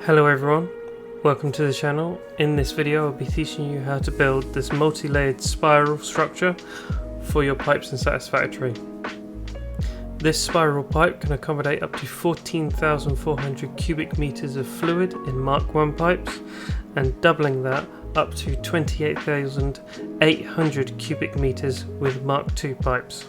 Hello everyone, welcome to the channel. In this video I'll be teaching you how to build this multi-layered spiral structure for your pipes in Satisfactory. This spiral pipe can accommodate up to 14,400 cubic meters of fluid in Mark 1 pipes and doubling that up to 28,800 cubic meters with Mark 2 pipes.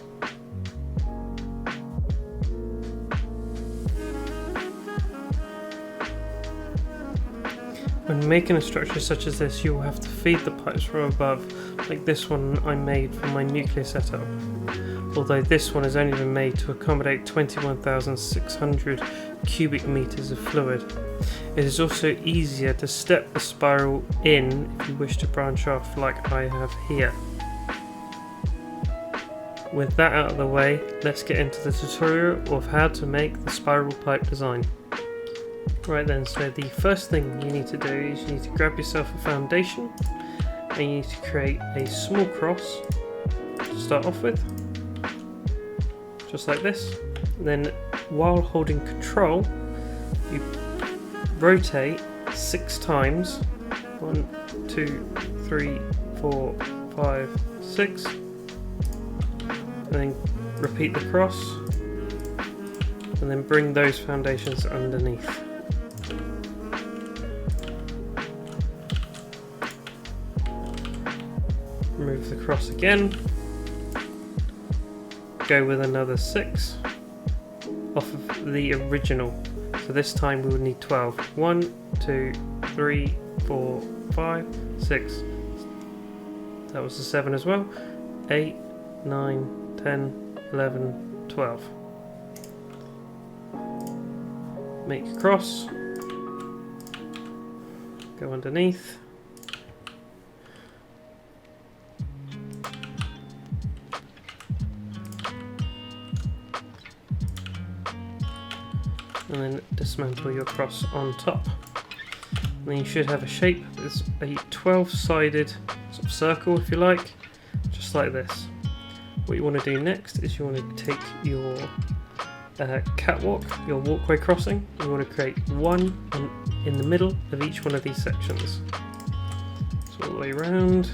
When making a structure such as this, you will have to feed the pipes from above, like this one I made for my nuclear setup. Although this one has only been made to accommodate 21,600 cubic meters of fluid. It is also easier to step the spiral in if you wish to branch off like I have here. With that out of the way, let's get into the tutorial of how to make the spiral pipe design. Right then, so the first thing you need to do is you need to grab yourself a foundation and you need to create a small cross to start off with, just like this. Then while holding control, you rotate 6 times, 1, 2, 3, 4, 5, 6, and then repeat the cross and then bring those foundations underneath. Remove the cross again, go with another 6 off of the original, so this time we would need 12. 1, 2, 3, 4, 5, 6, that was the 7 as well, 8, 9, 10, 11, 12. Make a cross, go underneath, and then dismantle your cross on top. And then you should have a shape. It's a 12-sided sort of circle, if you like, just like this. What you want to do next is you want to take your catwalk, your walkway crossing. You want to create one in the middle of each one of these sections. So all the way around.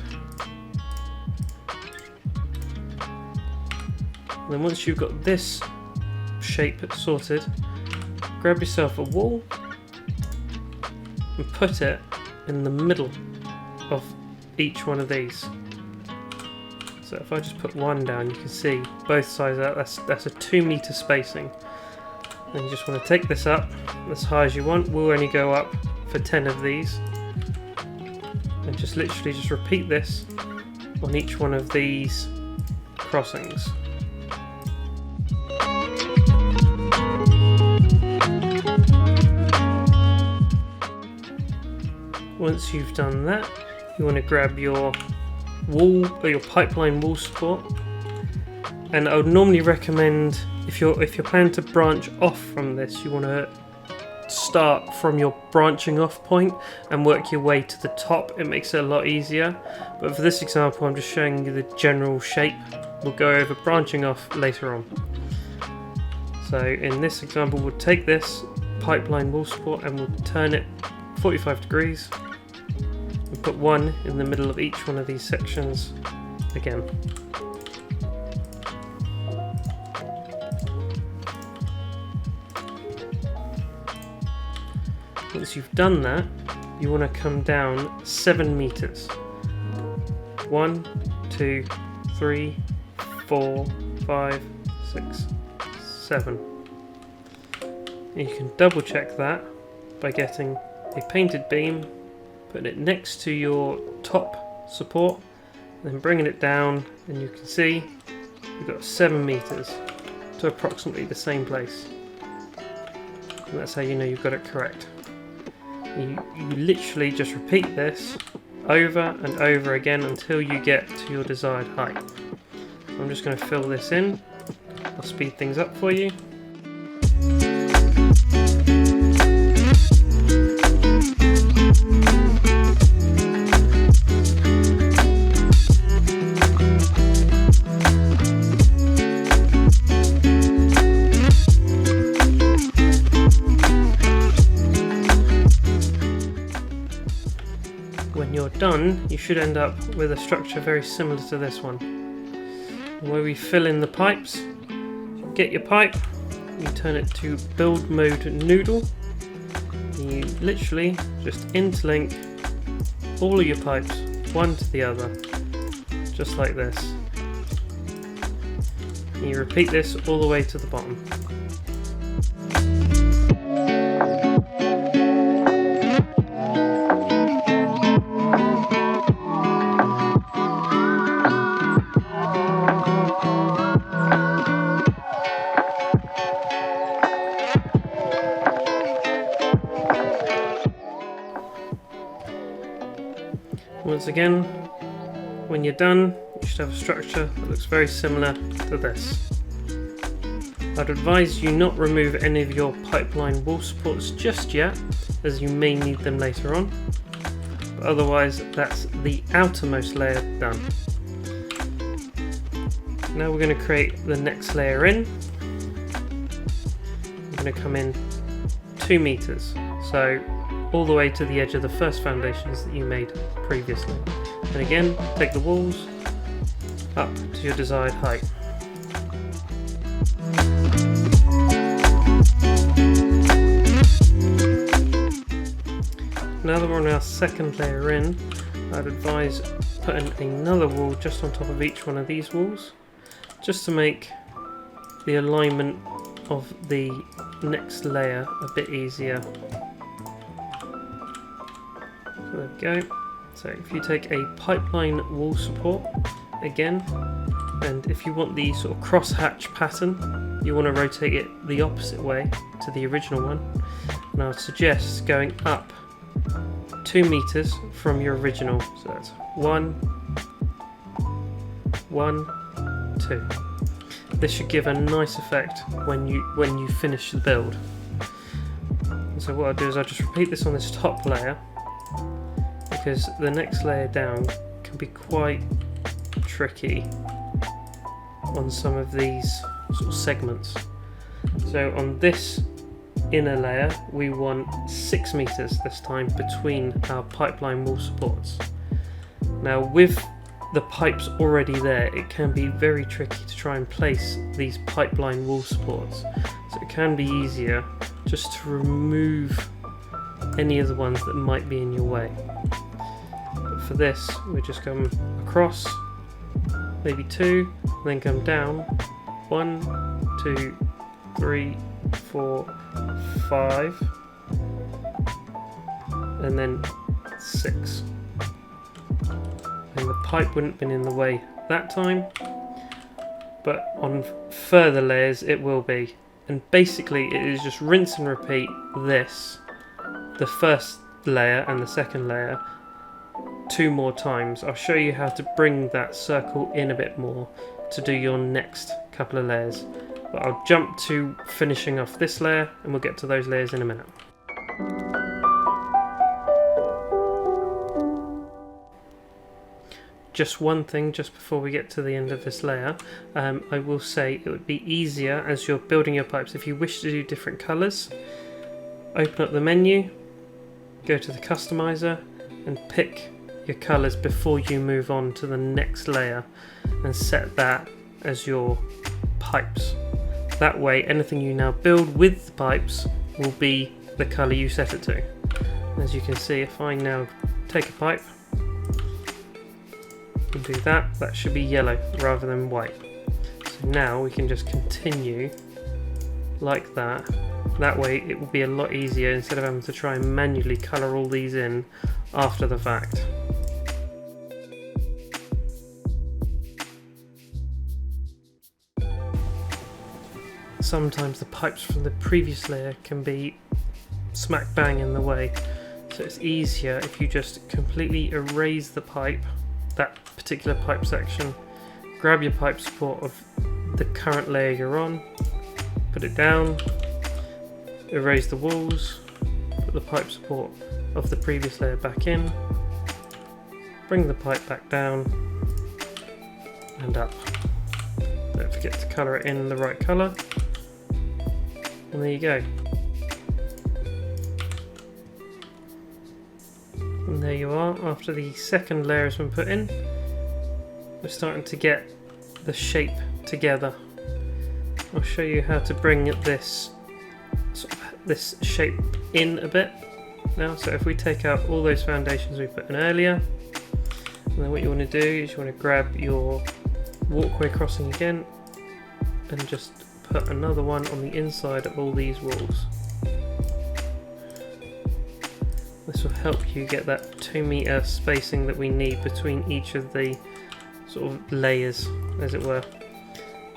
And then once you've got this shape sorted, grab yourself a wall and put it in the middle of each one of these. So if I just put one down, you can see both sides of that, that's a 2 meter spacing. And you just want to take this up as high as you want. We'll only go up for 10 of these. And just literally just repeat this on each one of these crossings. Once you've done that, you want to grab your wall or your pipeline wall support, and I would normally recommend if you're planning to branch off from this, you want to start from your branching off point and work your way to the top. It makes it a lot easier, but for this example I'm just showing you the general shape. We'll go over branching off later on. So in this example we'll take this pipeline wall support and we'll turn it 45 degrees. Put one in the middle of each one of these sections again. Once you've done that, you want to come down 7 meters. 1, 2, 3, 4, 5, 6, 7. And you can double check that by getting a painted beam, putting it next to your top support, then bringing it down, and you can see you've got 7 meters to approximately the same place. And that's how you know you've got it correct. You literally just repeat this over and over again until you get to your desired height. I'm just going to fill this in. I'll speed things up for you. done, you should end up with a structure very similar to this one, where we fill in the pipes. You get your pipe, you turn it to build mode noodle, you literally just interlink all of your pipes one to the other, just like this. And you repeat this all the way to the bottom. Once again, when you're done, you should have a structure that looks very similar to this. I'd advise you not remove any of your pipeline wall supports just yet, as you may need them later on. But otherwise, that's the outermost layer done. Now we're going to create the next layer in. We're going to come in 2 meters, so all the way to the edge of the first foundations that you made previously. And again, take the walls up to your desired height. Now that we're on our second layer in, I'd advise putting another wall just on top of each one of these walls, just to make the alignment of the next layer a bit easier. There we go. So if you take a pipeline wall support again, and if you want the sort of cross-hatch pattern, you want to rotate it the opposite way to the original one, and I would suggest going up 2 meters from your original. So that's 1, 1, 2. This should give a nice effect when you finish the build. So what I'll do is I'll just repeat this on this top layer, because the next layer down can be quite tricky on some of these sort of segments. So on this inner layer we want 6 meters this time between our pipeline wall supports. Now with the pipes already there, it can be very tricky to try and place these pipeline wall supports, so it can be easier just to remove any of the ones that might be in your way. For this, we just come across, maybe 2, then come down 1, 2, 3, 4, 5, and then 6. And the pipe wouldn't have been in the way that time, but on further layers it will be. And basically it is just rinse and repeat this, the first layer and the second layer, 2 more times. I'll show you how to bring that circle in a bit more to do your next couple of layers, but I'll jump to finishing off this layer and we'll get to those layers in a minute. Just one thing just before we get to the end of this layer, I will say it would be easier as you're building your pipes if you wish to do different colours. Open up the menu, go to the customizer and pick your colours before you move on to the next layer, and set that as your pipes. That way anything you now build with the pipes will be the colour you set it to. As you can see, if I now take a pipe and do that, that should be yellow rather than white. So now we can just continue like that. That way it will be a lot easier instead of having to try and manually colour all these in after the fact. Sometimes the pipes from the previous layer can be smack bang in the way, so it's easier if you just completely erase the pipe, that particular pipe section, grab your pipe support of the current layer you're on, put it down, erase the walls, put the pipe support of the previous layer back in, bring the pipe back down and up. Don't forget to colour it in the right colour, and there you go. And there you are, after the second layer has been put in, we're starting to get the shape together. I'll show you how to bring this shape in a bit now. So if we take out all those foundations we put in earlier, and then what you want to do is you want to grab your walkway crossing again and just put another one on the inside of all these walls. This will help you get that 2 meter spacing that we need between each of the sort of layers, as it were.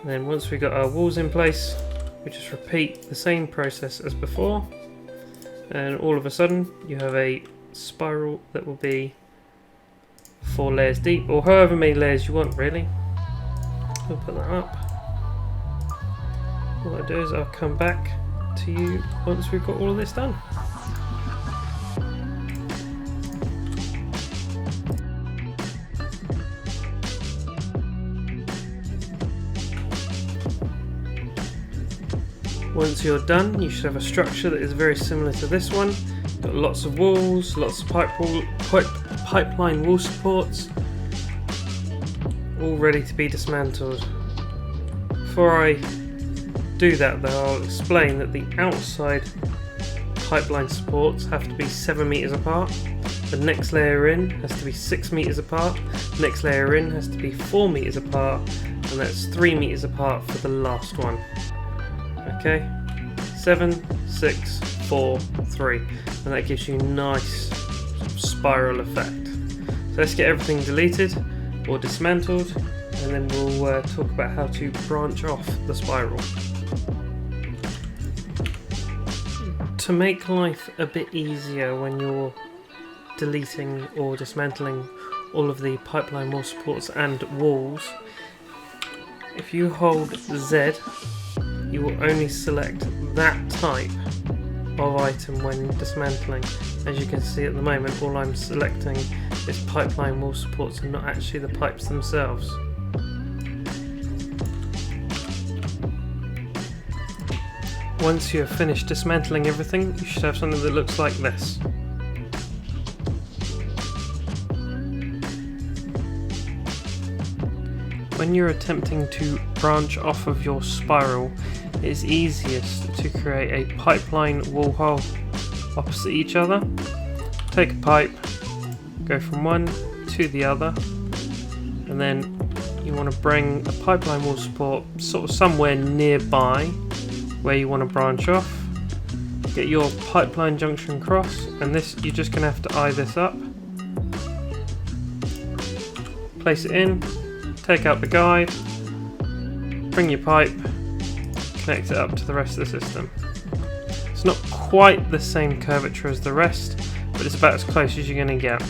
And then once we've got our walls in place, we just repeat the same process as before, and all of a sudden you have a spiral that will be 4 layers deep, or however many layers you want really. We'll put that up. What I'll do is I'll come back to you once we've got all of this done. Once you're done, you should have a structure that is very similar to this one. Got lots of walls, lots of pipeline wall supports, all ready to be dismantled. Before I do that though, I'll explain that the outside pipeline supports have to be 7 meters apart. The next layer in has to be 6 meters apart. The next layer in has to be 4 meters apart, and that's 3 meters apart for the last one. Okay, 7, 6, 4, 3, and that gives you a nice spiral effect. So let's get everything deleted or dismantled, and then we'll talk about how to branch off the spiral. To make life a bit easier when you're deleting or dismantling all of the pipeline wall supports and walls, if you hold Z, you will only select that type of item when dismantling. As you can see at the moment, all I'm selecting is pipeline wall supports and not actually the pipes themselves. Once you have finished dismantling everything, you should have something that looks like this. When you're attempting to branch off of your spiral, it is easiest to create a pipeline wall hole opposite each other. Take a pipe, go from one to the other, and then you want to bring a pipeline wall support sort of somewhere nearby where you want to branch off. Get your pipeline junction cross, and this you're just going to have to eye this up. Place it in. Take out the guide, bring your pipe, connect it up to the rest of the system. It's not quite the same curvature as the rest, but it's about as close as you're going to get.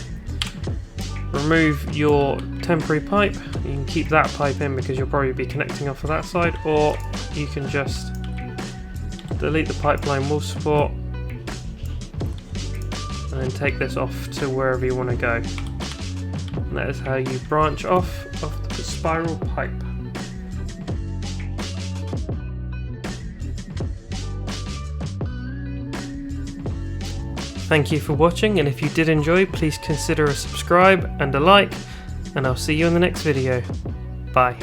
Remove your temporary pipe. You can keep that pipe in because you'll probably be connecting off of that side, or you can just delete the pipeline wall support and then take this off to wherever you want to go. And that is how you branch off of the spiral pipe. Thank you for watching, and if you did enjoy, please consider a subscribe and a like, and I'll see you in the next video. Bye.